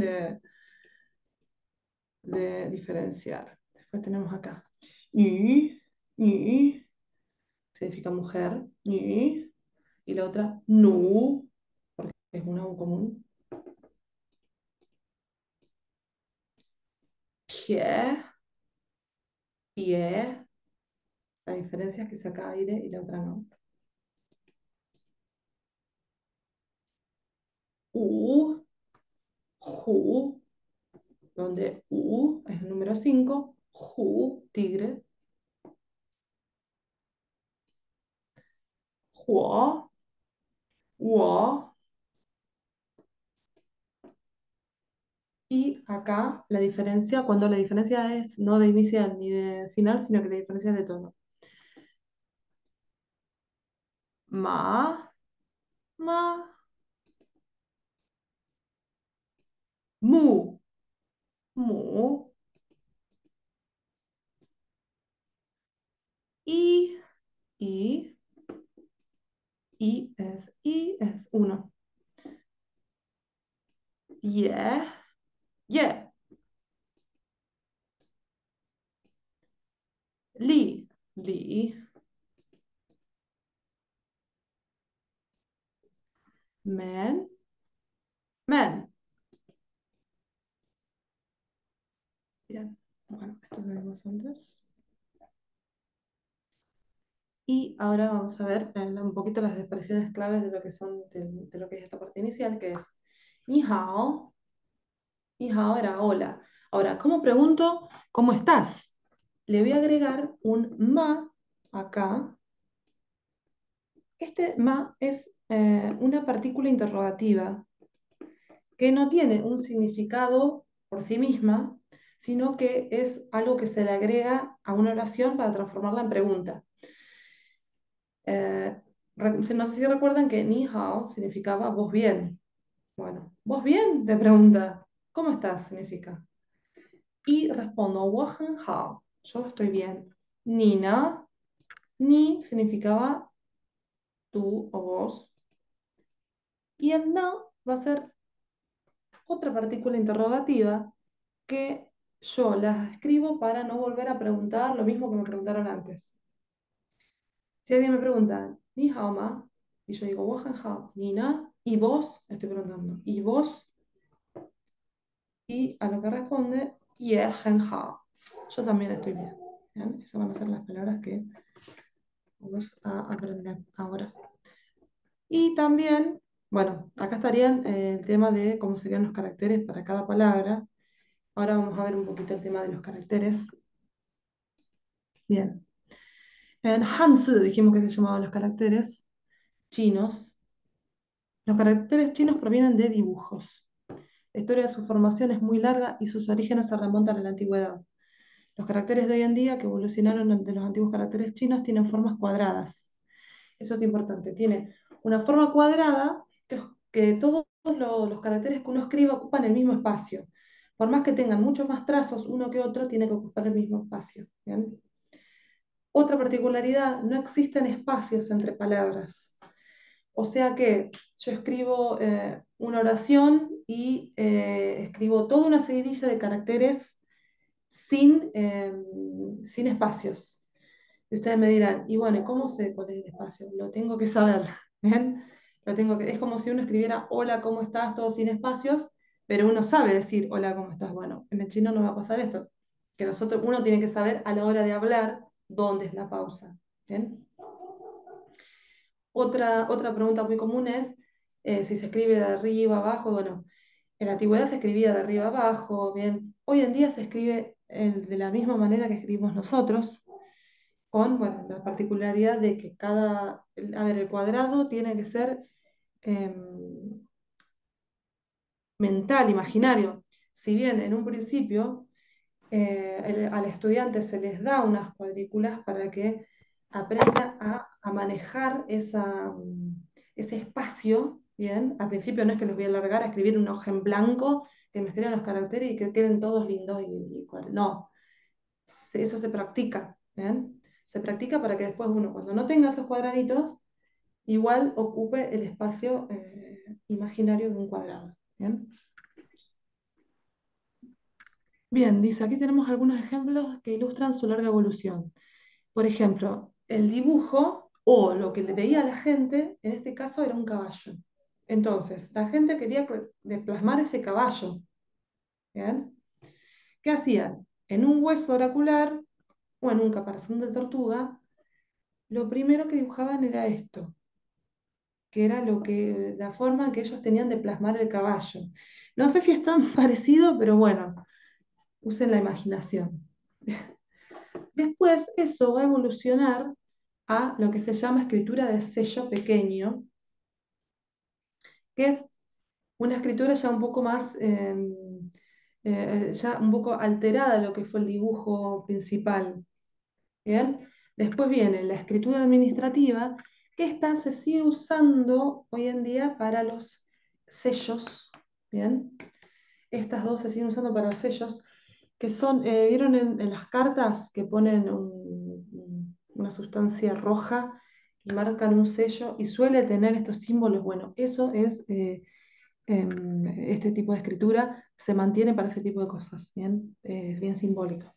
de diferenciar. Después tenemos acá. Y, y, significa mujer. Y la otra, nu, que es una U común. Pie, pie. La diferencia es que saca aire y la otra no. U, ju, donde U es el número 5, Ju, tigre, Huo, Wo, y acá la diferencia, cuando la diferencia es no de inicial ni de final, sino que la diferencia es de tono. Ma, ma, mu, mu, i, i, i es uno. Yeah, yeah, li, li, man, man. Bien, bueno, esto lo vimos antes. Y ahora vamos a ver un poquito las expresiones claves de lo que son, de lo que es esta parte inicial, que es ni hao era hola. Ahora, ¿cómo pregunto cómo estás? Le voy a agregar un ma acá. Este ma es una partícula interrogativa que no tiene un significado por sí misma, sino que es algo que se le agrega a una oración para transformarla en pregunta. Eh, no sé si recuerdan que ni hao significaba vos bien. Bueno, ¿vos bien? Te pregunta. ¿Cómo estás? Significa. Y respondo, wo hen hao. Yo estoy bien. Nina, ni significaba tú o vos. Y el no va a ser otra partícula interrogativa que yo las escribo para no volver a preguntar lo mismo que me preguntaron antes. Si alguien me pregunta, ni hao ma, y yo digo, wo hen hao, ni na, y vos, estoy preguntando, y vos, y a lo que responde, ye hen hao. Yo también estoy bien. ¿Bien? Esas van a ser las palabras que vamos a aprender ahora. Y también, bueno, acá estarían el tema de cómo serían los caracteres para cada palabra. Ahora vamos a ver un poquito el tema de los caracteres. Bien. En Hanzi dijimos que se llamaban los caracteres chinos. Los caracteres chinos provienen de dibujos. La historia de su formación es muy larga y sus orígenes se remontan a la antigüedad. Los caracteres de hoy en día, que evolucionaron de los antiguos caracteres chinos, tienen formas cuadradas. Eso es importante. Tiene una forma cuadrada que todos los caracteres que uno escribe ocupan el mismo espacio. Por más que tengan muchos más trazos uno que otro, tiene que ocupar el mismo espacio. ¿Bien? Otra particularidad, no existen espacios entre palabras. O sea que yo escribo una oración y escribo toda una seguidilla de caracteres sin espacios. Y ustedes me dirán, y bueno, ¿y cómo sé cuál es el espacio? Lo tengo que saber, ¿ven? Es como si uno escribiera hola, ¿cómo estás? Todo sin espacios, pero uno sabe decir hola, ¿cómo estás? Bueno, en el chino no va a pasar esto, que uno tiene que saber a la hora de hablar dónde es la pausa. ¿Bien? Otra pregunta muy común es si se escribe de arriba abajo. Bueno, en la antigüedad se escribía de arriba abajo, bien. Hoy en día se escribe de la misma manera que escribimos nosotros, con bueno, la particularidad de que a ver, el cuadrado tiene que ser mental, imaginario. Si bien en un principio al estudiante se les da unas cuadrículas para que aprenda a manejar ese espacio, ¿bien? Al principio no es que les voy a alargar a escribir una hoja en blanco, que me escriban los caracteres y que queden todos lindos no, eso se practica, ¿bien? Se practica para que después uno, cuando no tenga esos cuadraditos, igual ocupe el espacio imaginario de un cuadrado, ¿bien? Bien, dice, aquí tenemos algunos ejemplos que ilustran su larga evolución. Por ejemplo, el dibujo o lo que le veía a la gente, en este caso era un caballo. Entonces, la gente quería plasmar ese caballo. ¿Bien? ¿Qué hacían? En un hueso oracular o en un caparazón de tortuga, lo primero que dibujaban era esto, que era la forma que ellos tenían de plasmar el caballo. No sé si es tan parecido, pero bueno, usen la imaginación. Después eso va a evolucionar a lo que se llama escritura de sello pequeño, que es una escritura ya un poco más, ya un poco alterada de lo que fue el dibujo principal. ¿Bien? Después viene la escritura administrativa, que esta se sigue usando hoy en día para los sellos. ¿Bien? Estas dos se siguen usando para los sellos, que son, ¿vieron en las cartas que ponen una sustancia roja y marcan un sello y suele tener estos símbolos? Bueno, eso es este tipo de escritura, se mantiene para ese tipo de cosas, ¿bien? Es bien simbólico.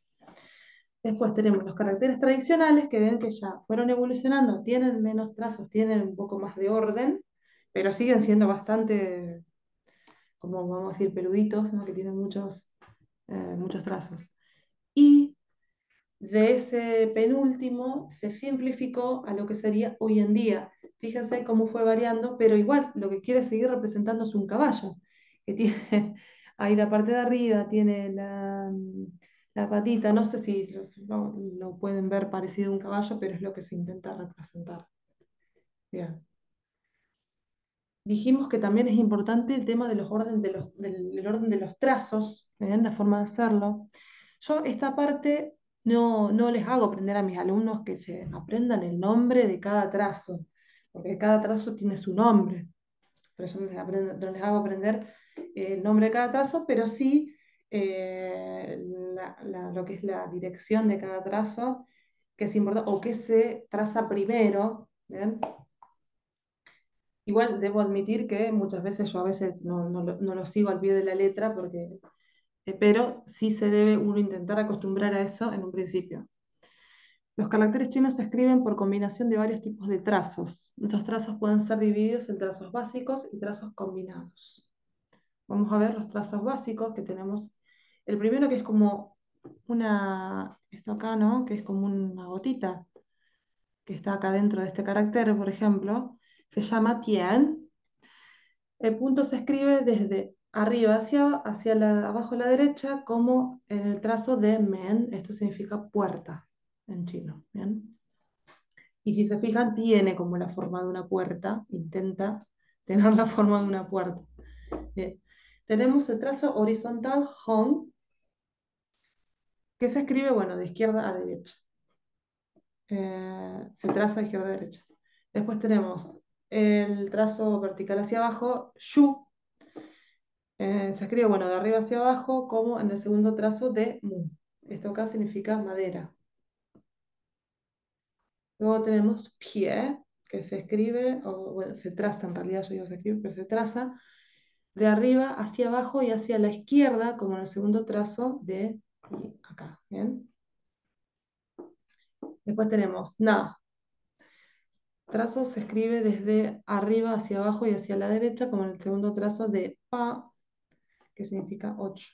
Después tenemos los caracteres tradicionales que ven que ya fueron evolucionando, tienen menos trazos, tienen un poco más de orden, pero siguen siendo bastante, como vamos a decir, peluditos, ¿no? Que tienen muchos trazos. Y de ese penúltimo se simplificó a lo que sería hoy en día. Fíjense cómo fue variando, pero igual lo que quiere seguir representando es un caballo, que tiene ahí la parte de arriba, tiene la patita, no sé si lo pueden ver parecido a un caballo, pero es lo que se intenta representar. Bien. Dijimos que también es importante el tema de del orden de los trazos, ¿ven? La forma de hacerlo. Yo esta parte no les hago aprender a mis alumnos que se aprendan el nombre de cada trazo, porque cada trazo tiene su nombre. Por eso no les hago aprender el nombre de cada trazo, pero sí lo que es la dirección de cada trazo, que es importante, o que se traza primero. ¿Bien? Igual debo admitir que muchas veces yo a veces no lo sigo al pie de la letra, pero sí se debe uno intentar acostumbrar a eso en un principio. Los caracteres chinos se escriben por combinación de varios tipos de trazos. Estos trazos pueden ser divididos en trazos básicos y trazos combinados. Vamos a ver los trazos básicos que tenemos. El primero que es como esto acá, ¿no? Que es como una gotita que está acá dentro de este carácter, por ejemplo, se llama Tian. El punto se escribe desde arriba hacia abajo a la derecha, como en el trazo de Men. Esto significa puerta en chino. ¿Bien? Y si se fijan, tiene como la forma de una puerta, intenta tener la forma de una puerta. Bien. Tenemos el trazo horizontal Hong, que se escribe, bueno, de izquierda a derecha. Se traza de izquierda a derecha. Después tenemos el trazo vertical hacia abajo, Shu. Se escribe, bueno, de arriba hacia abajo, como en el segundo trazo de Mu. Esto acá significa madera. Luego tenemos Pie, que se escribe, o bueno, se traza, en realidad yo digo se escribe, pero se traza de arriba hacia abajo y hacia la izquierda, como en el segundo trazo de acá. ¿Bien? Después tenemos Na. Trazo se escribe desde arriba hacia abajo y hacia la derecha, como en el segundo trazo de Pa, que significa 8.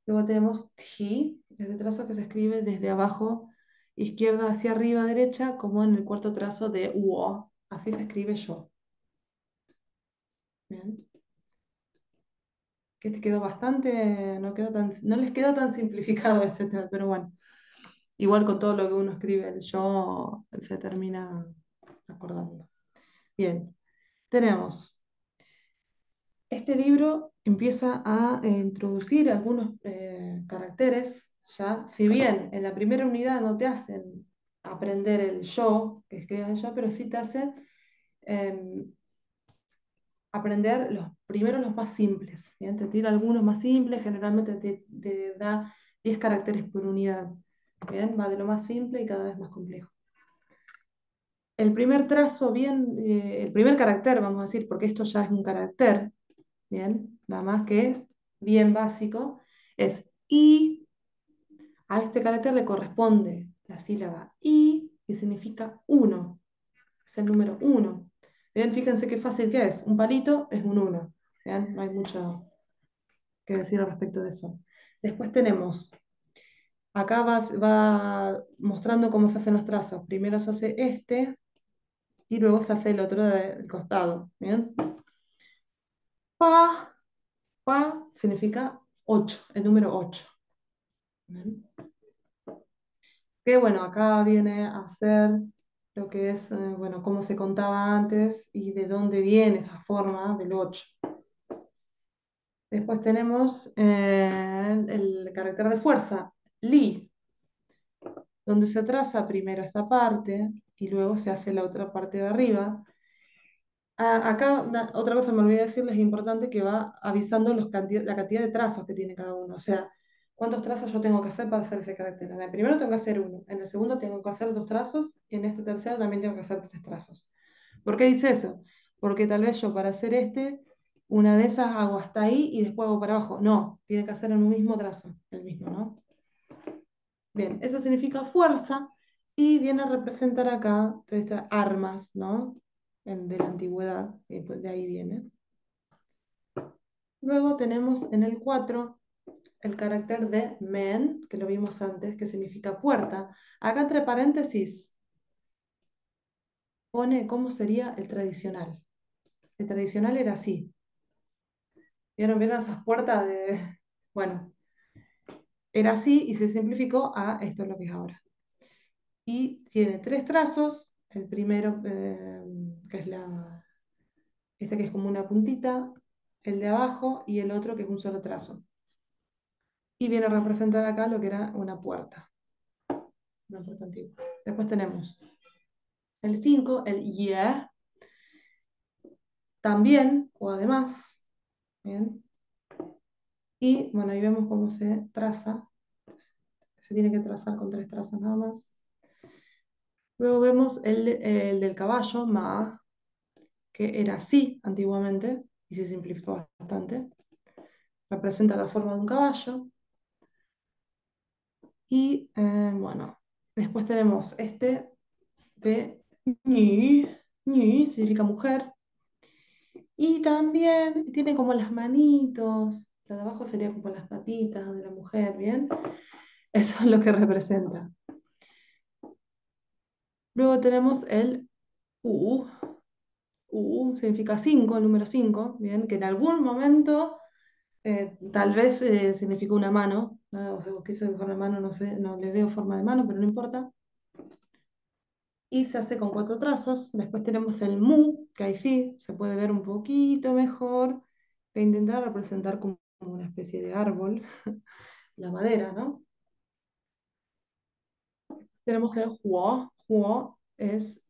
Luego tenemos Ti, este trazo que se escribe desde abajo, izquierda hacia arriba, derecha, como en el cuarto trazo de Wo. Así se escribe yo. Bien. Que este quedó bastante, no les quedó tan simplificado ese tema, pero bueno. Igual con todo lo que uno escribe, el yo se termina acordando. Bien, tenemos. Este libro empieza a introducir algunos caracteres, ya, si bien en la primera unidad no te hacen aprender el yo, que escribas el yo, pero sí te hacen em, aprender primero los más simples, ¿bien? Te tira algunos más simples, generalmente te da 10 caracteres por unidad, ¿bien? Va de lo más simple y cada vez más complejo. El primer trazo, bien, el primer carácter, vamos a decir, porque esto ya es un carácter, bien, nada más que bien básico, es I. A este carácter le corresponde la sílaba I, que significa uno, es el número uno. Bien, fíjense qué fácil que es, un palito es un uno. Bien, no hay mucho que decir al respecto de eso. Después tenemos, acá va mostrando cómo se hacen los trazos. Primero se hace este y luego se hace el otro del costado. Bien, pa, pa significa 8, el número 8. Bien. Que bueno, acá viene a ser lo que es, bueno, cómo se contaba antes y de dónde viene esa forma del 8. Después tenemos el carácter de fuerza, Li, donde se traza primero esta parte y luego se hace la otra parte de arriba. Acá, otra cosa me olvidé decirles, es importante que va avisando la cantidad de trazos que tiene cada uno. O sea, cuántos trazos yo tengo que hacer para hacer ese carácter. En el primero tengo que hacer uno, en el segundo tengo que hacer dos trazos y en este tercero también tengo que hacer tres trazos. ¿Por qué dice eso? Porque tal vez yo para hacer una de esas hago hasta ahí y después hago para abajo. No, tiene que hacer en un mismo trazo, el mismo, ¿no? Bien, eso significa fuerza y viene a representar acá estas armas, ¿no? De la antigüedad, y pues de ahí viene. Luego tenemos en el 4 el carácter de men, que lo vimos antes, que significa puerta. Acá entre paréntesis pone cómo sería el tradicional. El tradicional era así. ¿Vieron esas puertas de...? Bueno, era así y se simplificó a esto es lo que es ahora. Y tiene tres trazos. El primero, que es este que es como una puntita, el de abajo y el otro que es un solo trazo. Y viene a representar acá lo que era una puerta antigua. Después tenemos el 5 el yeah, también o además. ¿Bien? Y bueno, ahí vemos cómo se traza. Se tiene que trazar con tres trazos nada más. Luego vemos el del caballo, ma, que era así antiguamente y se simplificó bastante. Representa la forma de un caballo. Y bueno, Después tenemos este de ñi, ñi significa mujer, y también tiene como las manitos, lo de abajo sería como las patitas de la mujer, ¿bien? Eso es lo que representa. Luego tenemos el U, U significa 5, el número 5, ¿bien? Que en algún momento tal vez significó una mano, ¿no? O sea, quise dibujar una mano, no sé, no le veo forma de mano, pero no importa. Y se hace con 4 trazos. Después tenemos el mu, que ahí sí se puede ver un poquito mejor, que intenta representar como una especie de árbol, la madera, ¿no? Tenemos el huo, huo es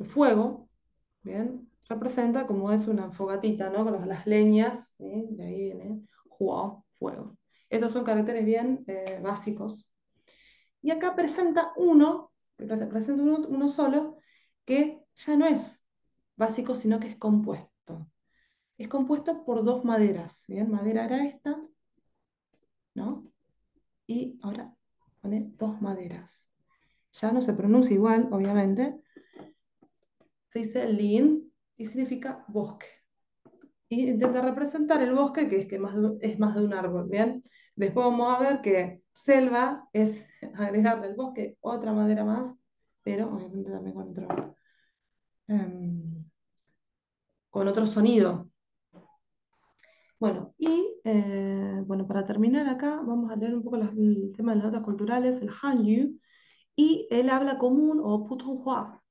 fuego, ¿bien? Representa como es una fogatita, ¿no? Con las leñas, ¿sí? De ahí viene huo, fuego. Estos son caracteres bien básicos. Y acá presenta uno solo, que ya no es básico, sino que es compuesto. Es compuesto por dos maderas, ¿bien? Madera era esta, ¿no? Y ahora pone dos maderas. Ya no se pronuncia igual, obviamente. Se dice lin y significa bosque. Y intenta representar el bosque, que es más de un árbol, ¿bien? Después vamos a ver que selva es agregarle al bosque otra madera más, pero obviamente también em, con otro sonido. Bueno, bueno, para terminar acá, vamos a leer un poco el tema de las notas culturales, el Hanyu, y el habla común o Putonghua.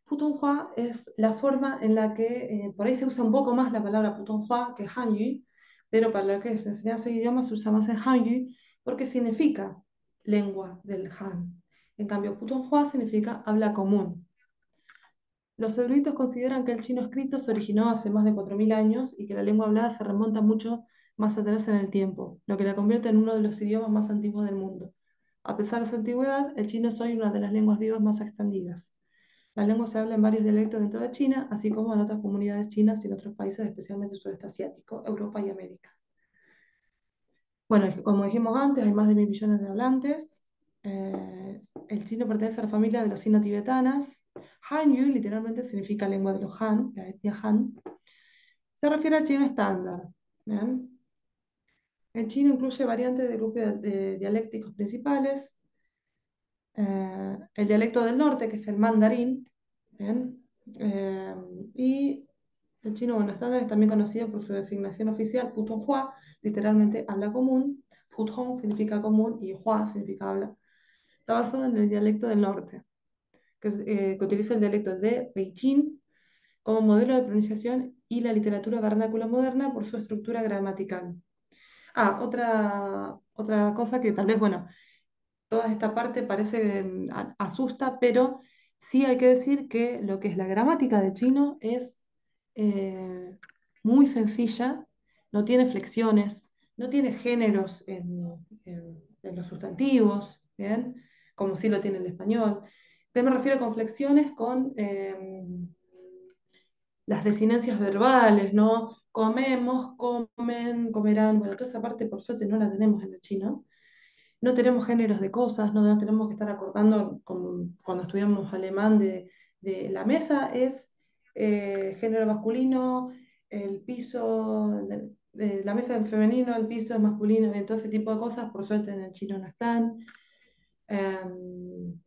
Putonghua es la forma en la que, por ahí se usa un poco más la palabra Putonghua que Hanyu, pero para lo que es enseñanza de idiomas se usa más el Hanyu porque significa lengua del Han. En cambio, Putonghua significa habla común. Los eruditos consideran que el chino escrito se originó hace más de 4.000 años y que la lengua hablada se remonta mucho más atrás en el tiempo, lo que la convierte en uno de los idiomas más antiguos del mundo. A pesar de su antigüedad, el chino es hoy una de las lenguas vivas más extendidas. La lengua se habla en varios dialectos dentro de China, así como en otras comunidades chinas y en otros países, especialmente sudeste asiático, Europa y América. Bueno, es que como dijimos antes, hay más de 1.000 millones de hablantes. El chino pertenece a la familia de los sino-tibetanas. Hanyu literalmente significa lengua de los Han, la etnia Han. Se refiere al chino estándar. ¿Bien? El chino incluye variantes de grupos de dialécticos principales. El dialecto del norte, que es el mandarín. ¿Bien? Eh, y el chino, bueno, estándar es también conocido por su designación oficial, Putonghua, literalmente habla común. Putong significa común y Hua significa habla. Está basado en el dialecto del norte, que utiliza el dialecto de Beijing como modelo de pronunciación y la literatura vernácula moderna por su estructura gramatical. Ah, otra cosa que tal vez, bueno, toda esta parte parece que asusta, pero sí hay que decir que lo que es la gramática de chino es eh, muy sencilla, no tiene flexiones, no tiene géneros en los sustantivos, ¿bien? Como sí lo tiene el español. ¿Qué me refiero con flexiones? Con las desinencias verbales, ¿no? Comemos, comen, comerán. Bueno, toda esa parte por suerte no la tenemos en el chino. No tenemos géneros de cosas, no tenemos que estar acordando como cuando estudiamos alemán de la mesa es género masculino, el piso, de la mesa en femenino, el piso es masculino, y todo ese tipo de cosas, por suerte en el chino no están. Em,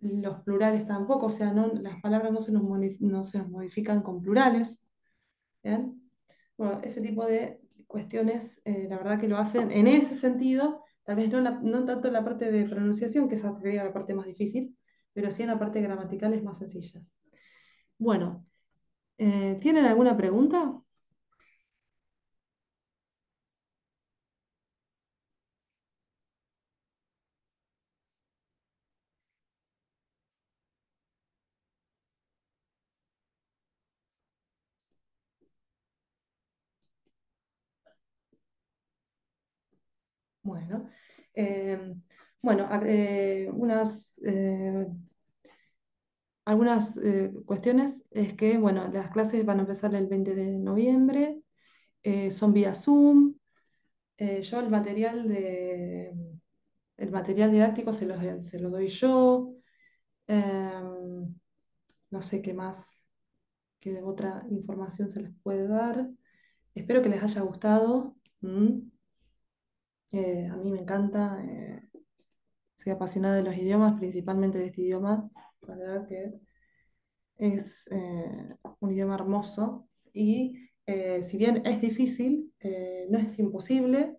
los plurales tampoco, o sea, las palabras no se nos modifican con plurales. ¿Bien? Bueno, ese tipo de cuestiones, la verdad que lo hacen en ese sentido, tal vez no tanto en la parte de pronunciación, que esa sería la parte más difícil, pero sí en la parte gramatical es más sencilla. Bueno, ¿tienen alguna pregunta? Bueno, eh, bueno, algunas cuestiones es que, bueno, las clases van a empezar el 20 de noviembre, son vía Zoom. Yo el material el material didáctico se los doy yo. Em, no sé qué más, qué otra información se les puede dar. Espero que les haya gustado. A mí me encanta, soy apasionada de los idiomas, principalmente de este idioma. La verdad que es un idioma hermoso y si bien es difícil, no es imposible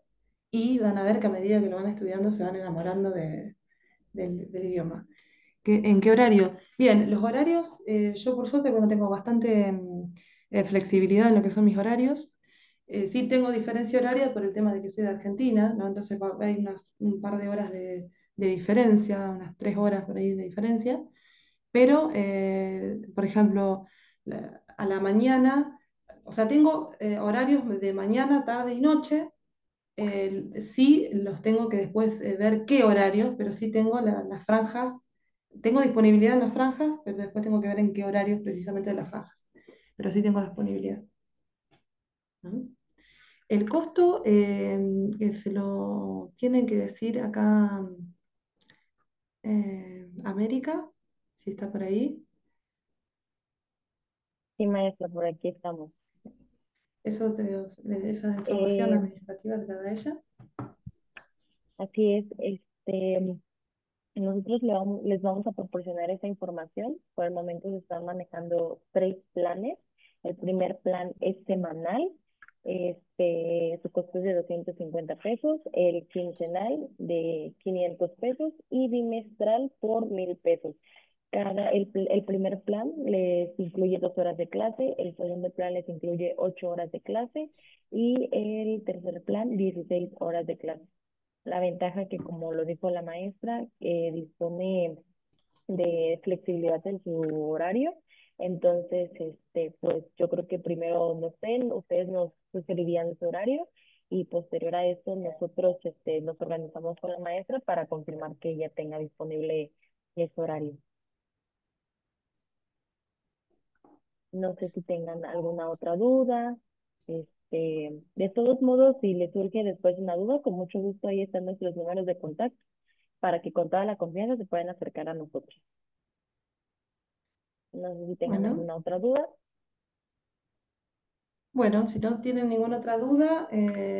y van a ver que a medida que lo van estudiando se van enamorando del idioma. ¿En qué horario? Bien, los horarios, yo por suerte, bueno, tengo bastante flexibilidad en lo que son mis horarios. Sí tengo diferencia horaria por el tema de que soy de Argentina, ¿no? Entonces hay un par de horas de diferencia, unas 3 horas por ahí de diferencia. Pero, por ejemplo, a la mañana, o sea, tengo horarios de mañana, tarde y noche. Sí los tengo que después ver qué horarios, pero sí tengo las franjas, tengo disponibilidad en las franjas, pero después tengo que ver en qué horarios precisamente de las franjas. Pero sí tengo disponibilidad. ¿No? El costo se lo tienen que decir acá América, si está por ahí. Sí, maestra, por aquí estamos. Esa información Eh, administrativa te la da ella. Así es, nosotros les vamos a proporcionar esa información. Por el momento se están manejando 3 planes. El primer plan es semanal, su costo es de 250 pesos, el quincenal de 500 pesos y bimestral por 1000 pesos. El primer plan les incluye 2 horas de clase, el segundo plan les incluye 8 horas de clase y el tercer plan 16 horas de clase. La ventaja que, como lo dijo la maestra, dispone de flexibilidad en su horario. Entonces, pues yo creo que primero nos ven, ustedes nos sugerirían su horario y posterior a eso nosotros nos organizamos con la maestra para confirmar que ella tenga disponible ese horario. No sé si tengan alguna otra duda. De todos modos, si les surge después una duda, con mucho gusto ahí están nuestros números de contacto para que con toda la confianza se puedan acercar a nosotros. No sé si tengan Bueno, alguna otra duda. bueno, si no tienen ninguna otra duda,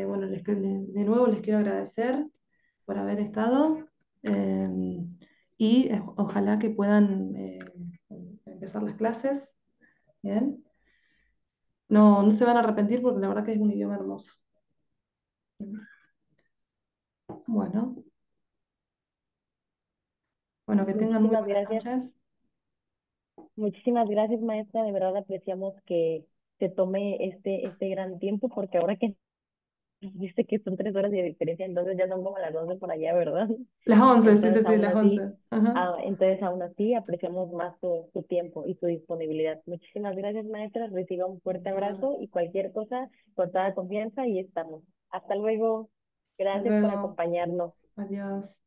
bueno, de nuevo les quiero agradecer por haber estado y ojalá que puedan empezar las clases. Bien. No, no se van a arrepentir porque la verdad que es un idioma hermoso. Bueno, bueno, que tengan muy Muchísimas buenas gracias. noches. Muchísimas gracias, maestra. De verdad apreciamos que se tome este gran tiempo porque ahora que dice que son 3 horas de diferencia, entonces ya son como las 11 por allá, ¿verdad? Las 11, sí, sí, Entonces, sí, aún las así, 11. Ajá. aún así apreciamos más su tiempo y su disponibilidad. Muchísimas gracias, maestra. Reciba un fuerte Nada. abrazo y cualquier cosa, con toda confianza, y estamos. Hasta luego. Hasta Gracias por luego. acompañarnos. Adiós.